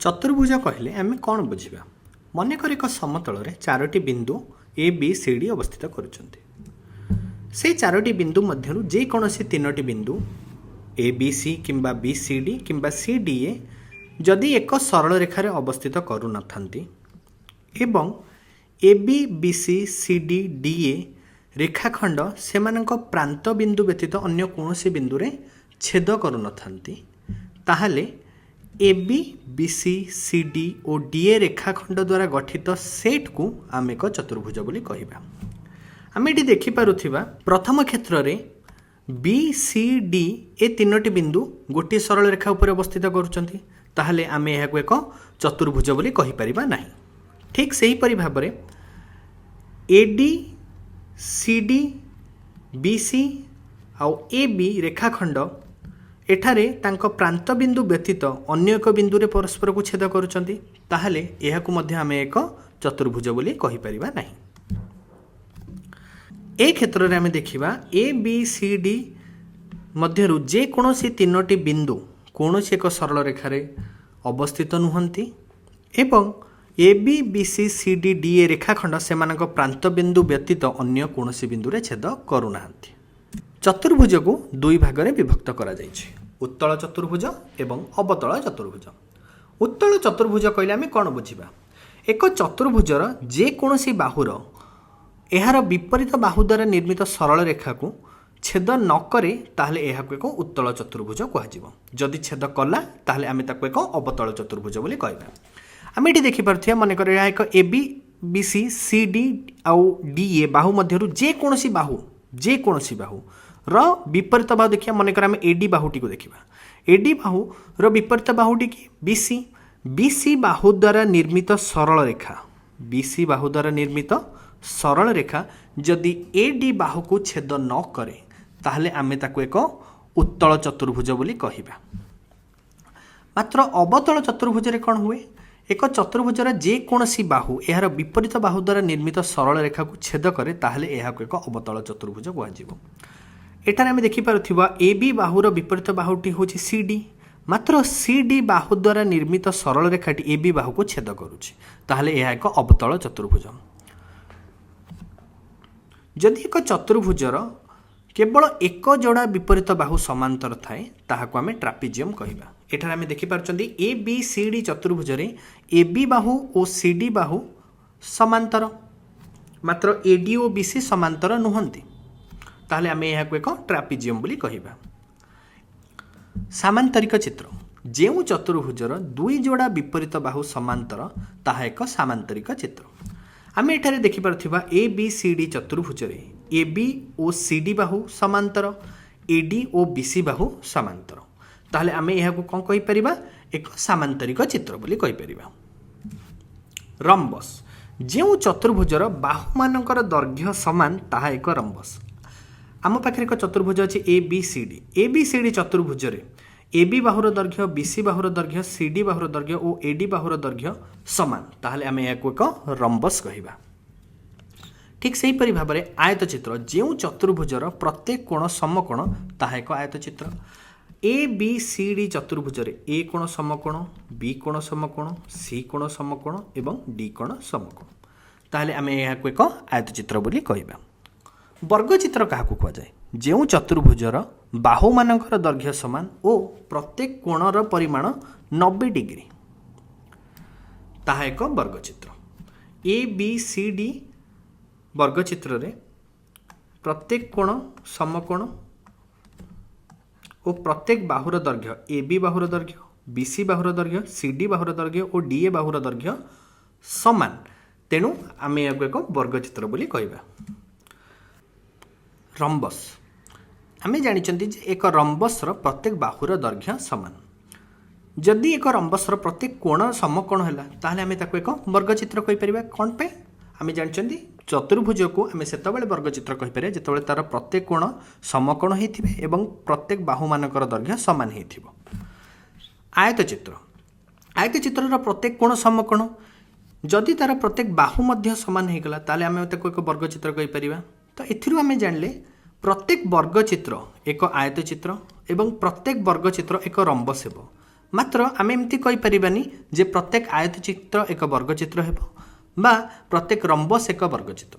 चतुर्भुज कहले आम कौन बुझा मनकर एक समतल चारोटी बिंदु ए बी सी डी अवस्थित कर चारोटी बिंदु मध्य जेकोसी तीनोटी बिंदु ए बी सी किंबा बी सी डी किंबा सी डी ए जदि एक सरल रेखार अवस्थित करू न थांती एवं A B B C C D D A रेखाखंड से प्रांत बिंदु व्यतीत अन्य कौन बिंदु रे छेद करू न थांती ताहले A B B C C D और डी ए रेखाखंड द्वारा गठित सेट को आम एक चतुर्भुज बोली कहबा। आम ये देखिपा प्रथम क्षेत्र में बी सी डी ए तीनोटी बिंदु गोटे सरल रेखा उपर अवस्थित करुँच ताहले आम यह एक चतुर्भुज बोली कहीपर ना। ठीक से हीपरि भाव में A D C D B C आउ ए बी रेखाखंड एठारे तांको प्रांत बिंदु व्यतीत अन्य एक बिंदु रे परस्पर को छेद करुचंती ताहले एहाकु मध्य आमे एक चतुर्भुज बोली कहि परिबा नाही। ए क्षेत्र रे आमे देखिबा ए बी सी डी मध्यरु जे कोनोसी तीनोटी बिंदु कोनोसी एक सरल रेखा रे अवस्थित नुहंती एवं A B B C C D D A रेखाखंड सेमानक प्रांत बिंदु व्यतीत अन्य कोनोसी बिंदु रे छेद करूनाहांती। चतुर्भुज को दुई भाग में विभक्त करा जायछि उत्तल चतुर्भुज एवं अवतल चतुर्भुज। उत्तल चतुर्भुज कहले आमे कौन बुझिबा एक चतुर्भुजर जेकोसी बाहुर एहार विपरीत बाहु द्वारा निर्मित सरल रेखा को छेद न करे ताहले एहाको एक उत्तल चतुर्भुज कहुजिबो। जदि छेद कला ताहले आमे ताको एक अवतल चतुर्भुज बोली कहबा। आमे एठी देखि पारथिया मानेकर एहा एक A B B C C D आउ डी ए बाहु मध्यरु जेकोसी बाहु र विपरीत बाहु देखिए मनकर आम एडी बाहुटी को देखा एडी बाहु रो विपरीत बाहुटी की बीसी बाहु द्वारा निर्मित सरल रेखा बीसी बाहु द्वारा निर्मित सरल रेखा जदि एडी बाहु को छेद न करे ताहले आमे ताको एक उत्तल चतुर्भुज बोली कहिबा। मात्र अवतल चतुर्भुज रे कौन हुए एक चतुर्भुजर जेकोसी बाहु यार विपरीत बाहु द्वारा निर्मित सरल रेखा को छेद करे ताहले एहाको एक अवतल चतुर्भुज कहुजिबो। एठार आम देखिपा ए बी बाहुर विपरीत बाहुटी हूँ सी डी मात्र सी डी बाहु द्वारा निर्मित सरल रेखाटी ए बी बाहु को छेद करुच्ची ताहले यह एक अवतल चतुर्भुज। जदि एक चतुर्भुजर केवल एक जोड़ा विपरीत बाहु समांतर थाए ताहाको आमे ट्रापेजियम कहिबा। एठार आम देखिपारुचंदी ए बी सी डी चतुर्भुज ए बी बाहु और सी डी बाहु समांतर मात्र ए डी और बी सी समांतर नुहंती ताहले आमे यहाको एक ट्रापेजियम बोली कहिबा। सामांतरिक चित्र जेउ चतुर्भुजर दुई जोड़ा विपरीत बाहु समांतर ताहा एक सामांतरिक चित्र। आमे एठारे देखि पारथिबा ए बी सी डी चतुर्भुज A B O C D बाहु समांतर A D O B C बाहु समांतर ताहले आमे यहाको कोन कहि परिबा एक सामांतरिक चित्र बोली कहि परिबा। रम्बस जेउ चतुर्भुजर बाहु मानकर दैर्घ्य समान ताहा एक रम्बस। आम पाखे एक चतुर्भुज अच्छी ए बी सी डी चतुर्भुज ए बी बाहुर दैर्घ्य बी सी बाहुर दैर्घ्य सी डी बाहुर दैर्घ्य और ए डी बाहुर दैर्घ्य समान ताहले आमे याको एक रम्बस कहिबा। ठीक से हीपरि भाव में आयतचित्र जेउ चतुर्भुजर प्रत्येक कोण समकोण ताहा एक आयतचित्र। ए बी सी डी चतुर्भुज ए कोण समकोण बी कोण समकोण सी कोण समकोण एवं डी कोण समकोण ताहले आमे याको एक आयतचित्र बोली कहिबा। वर्गचित्र क्या कहुए जो चतुर्भुजर बाहु मानकर दैर्घ्य समान और प्रत्येक कोणर परिमाण 90 डिग्री ताहा एक वर्गचित्र। ए बी सी डी वर्गचित्र रे प्रत्येक कोण समकोण और प्रत्येक बाहुर दैर्घ्य ए बी बाहुर दैर्घ्य बी सी बाहुर दैर्घ्य सी डी बाहुर दैर्घ्य और डी ए बाहुर दैर्घ्य समान तेणु आम या एक वर्गचित्र बोली कहबा। रम्बस आमे जानिचंती जे एक रम्बसर प्रत्येक बाहुर दैर्घ्य समान जदि एक रम्बसर प्रत्येक कोण समकोण है ताहले आमे ताको एक वर्गचित्र कहि परिबा। कोन पे आमे जानिचंती चतुर्भुज को आमे सेतबेले वर्गचित्र कहि परिबा जेतबेले तार प्रत्येक कोण समकोण हेथिबे एवं प्रत्येक बाहु मानकर दैर्घ्य समान हेथिबो। आयतचित्रर प्रत्येक कोण समकोण जदि तार प्रत्येक बाहु मध्य समान हो गला ताले आमे ताको एक वर्गचित्र कहि परिबा। तो एथिरु आमे जानले प्रत्येक वर्गचित्र एक आयतचित्र एवं प्रत्येक वर्गचित्र एक रम्बस हेबो ମାତ୍ର ଆମେ ଏମିତି କହିପାରିବାନି ଯେ ପ୍ରତ୍ୟେକ ଆୟତଚିତ୍ର ଏକ ବର୍ଗଚିତ୍ର ହେବ ବା ପ୍ରତ୍ୟେକ ରମ୍ବସ୍ ଏକ ବର୍ଗଚିତ୍ର।